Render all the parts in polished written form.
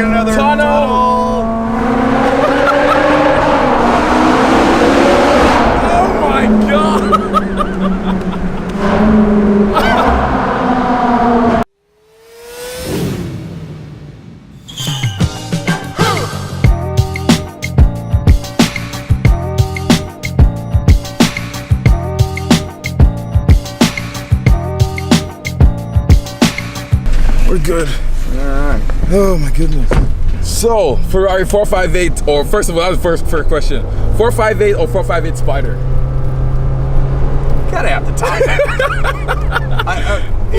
Another tunnel. Oh my God. We're good. All right. Oh my goodness. So, Ferrari 458, or first of all, that was the first question. 458 or 458 Spider? Gotta have the time.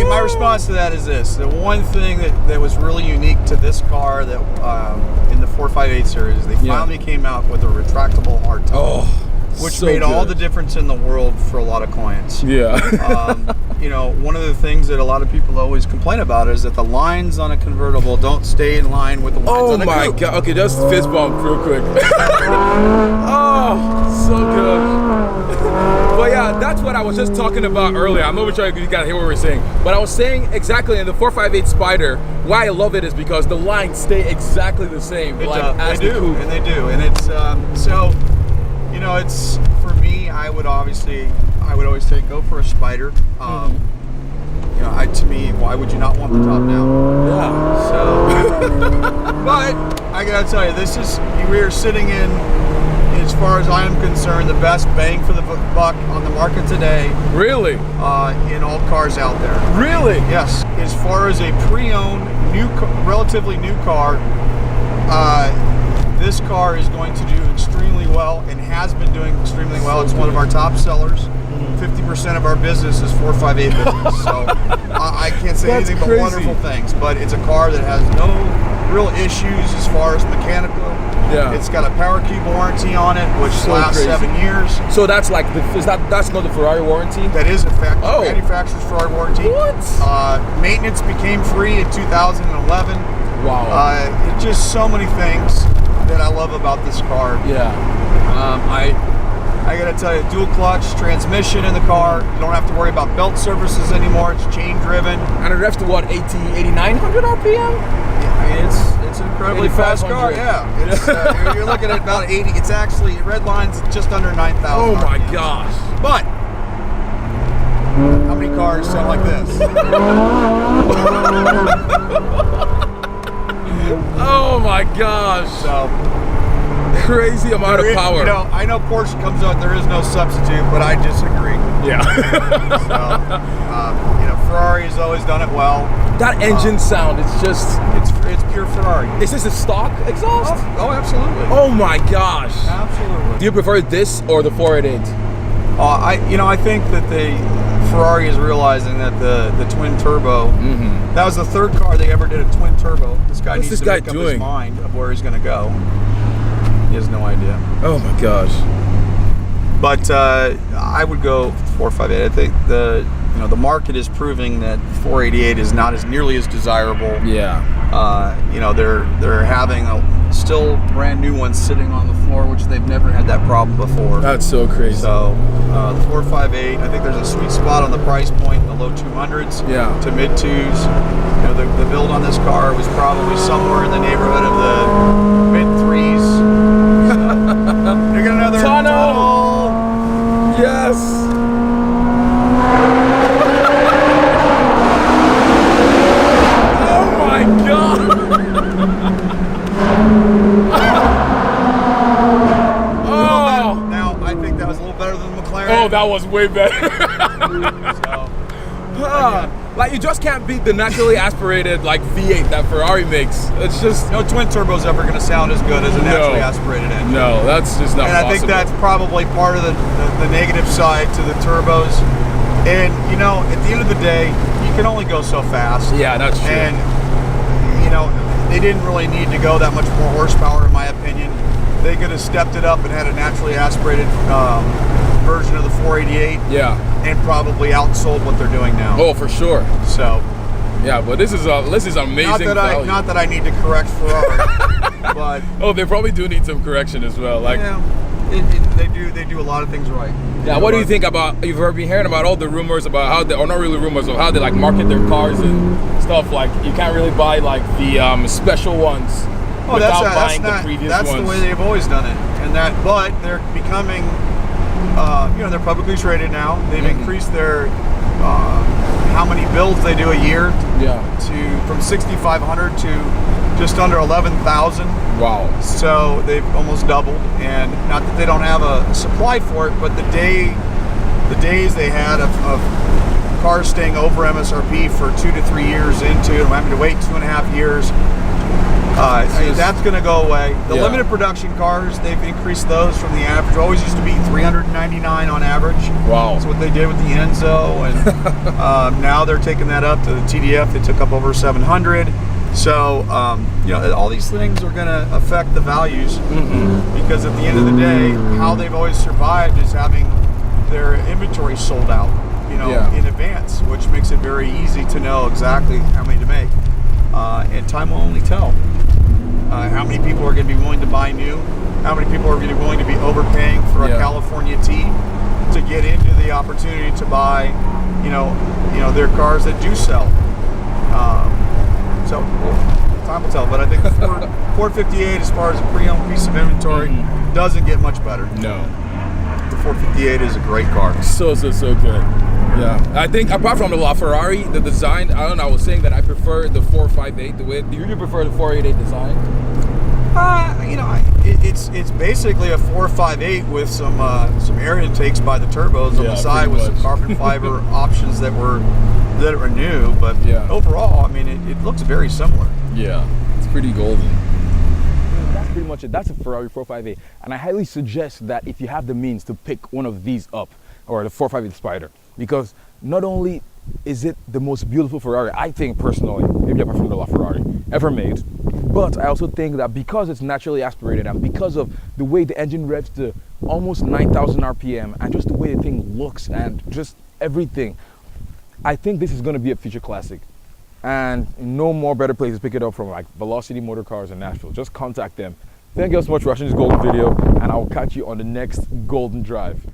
My response to that is this. The one thing that was really unique to this car that in the 458 series, they finally came out with a retractable hardtop. Which so made all good. the difference in the world for a lot of clients. Yeah. You know, one of the things that a lot of people always complain about is that the lines on a convertible don't stay in line with the lines on a coupe. Oh my God. Okay, just fist bump real quick. Oh, so good. But yeah, that's what I was just talking about earlier. I'm not sure you got to hear what we're saying. But I was saying exactly in the 458 Spider, why I love it is because the lines stay exactly the same. They do. And it's, so, you know, it's, for me, I would always say go for a Spider. You know, to me, why would you not want the top down? Yeah. So, but I gotta tell you, we are sitting in, as far as I am concerned, the best bang for the buck on the market today. Really? In all cars out there. Really? Yes. As far as a pre-owned, relatively new car, this car is going to do extremely well and has been doing extremely well. It's one of our top sellers. 50% of our business is 458 business. So I can't say anything but wonderful things. But it's a car that has no real issues as far as mechanical. Yeah. It's got a power key warranty on it, which lasts 7 years. So that's like that's not the Ferrari warranty? That is a manufacturer's Ferrari warranty. What? Maintenance became free in 2011. Wow. It's just so many things that I love about this car. Yeah. I gotta tell you, dual clutch transmission in the car. You don't have to worry about belt services anymore. It's chain driven. And it revs to what, 8,900 RPM? Yeah, I mean, it's an incredibly fast car. Yeah, it's, you're looking at about 80. It's actually red lines just under 9,000. Oh my RPMs. gosh! But how many cars sound like this? Oh my gosh! So. Crazy amount of power. You know, I know Porsche comes out, there is no substitute, but I disagree. Yeah. So, you know, Ferrari has always done it well. That engine sound, it's pure Ferrari. Is this a stock exhaust? Oh, absolutely. Oh my gosh. Absolutely. Do you prefer this or the 488? I think that Ferrari is realizing that the twin turbo, that was the third car they ever did a twin turbo. This guy needs to make up his mind of where he's going to go. He has no idea. Oh my gosh! But I would go 458. I think the market is proving that 488 is not nearly as desirable. Yeah. You know, they're having still brand new ones sitting on the floor, which they've never had that problem before. That's so crazy. So the 458, I think there's a sweet spot on the price point, the low 200s to mid 2s. You know, the build on this car was probably somewhere in the neighborhood of the mid 3s. You're gonna another tunnel. Yes. Oh my God. Oh. Now I think that was a little better than the McLaren. Oh, that was way better. So, like, you just can't beat the naturally aspirated like V8 that Ferrari makes. It's just no twin turbo's ever going to sound as good as a naturally aspirated engine. No, that's just not possible. And I think that's probably part of the negative side to the turbos. And you know, at the end of the day, you can only go so fast. Yeah, that's true. And you know, they didn't really need to go that much more horsepower, in my opinion. They could have stepped it up and had a naturally aspirated version of the 488. Yeah. And probably outsold what they're doing now. Oh, for sure. So. Yeah, but this is amazing. Not that I need to correct Ferrari, but oh, they probably do need some correction as well. Like, They do a lot of things right. Yeah, what do you think about, you've been hearing about all the rumors about how they, or not really rumors, of how they like market their cars and stuff, like you can't really buy like the special ones without buying the previous ones. That's the way they've always done it. And that, but they're becoming, you know, they're publicly traded now. They've increased their, how many builds they do a year to from 6,500 to just under 11,000. Wow. So they've almost doubled, and not that they don't have a supply for it, but the days they had of cars staying over MSRP for 2 to 3 years into it, having to wait 2.5 years, that's going to go away. The limited production cars, they've increased those from the average. Always used to be 399 on average. Wow. That's what they did with the Enzo, and now they're taking that up to the TDF. They took up over 700. So, you know, all these things are going to affect the values because at the end of the day, how they've always survived is having their inventory sold out, you know, in advance, which makes it very easy to know exactly how many to make. And time will only tell how many people are going to be willing to buy new, how many people are going to be willing to be overpaying for a California T to get into the opportunity to buy, you know, their cars that do sell. So time will tell, but I think the Ford 58, as far as a pre-owned piece of inventory, doesn't get much better. No. The Ford 58 is a great car. So good. Yeah. I think apart from the LaFerrari, the design, I don't know, I was saying that I prefer the 458. Do you prefer the 488 design? You know, it's basically a 458 with some air intakes by the turbos on the side with some carbon fiber options that were new, but overall, I mean, it looks very similar. Yeah, it's pretty golden. That's pretty much it. That's a Ferrari 458, and I highly suggest that if you have the means to pick one of these up, or the 458 Spider, because not only is it the most beautiful Ferrari, I think personally, maybe apart from the LaFerrari, ever made, but I also think that because it's naturally aspirated and because of the way the engine revs to almost 9,000 RPM and just the way the thing looks and just everything, I think this is going to be a future classic. And no more better place to pick it up from like Velocity Motor Cars in Nashville. Just contact them. Thank you so much for watching this golden video, and I will catch you on the next golden drive.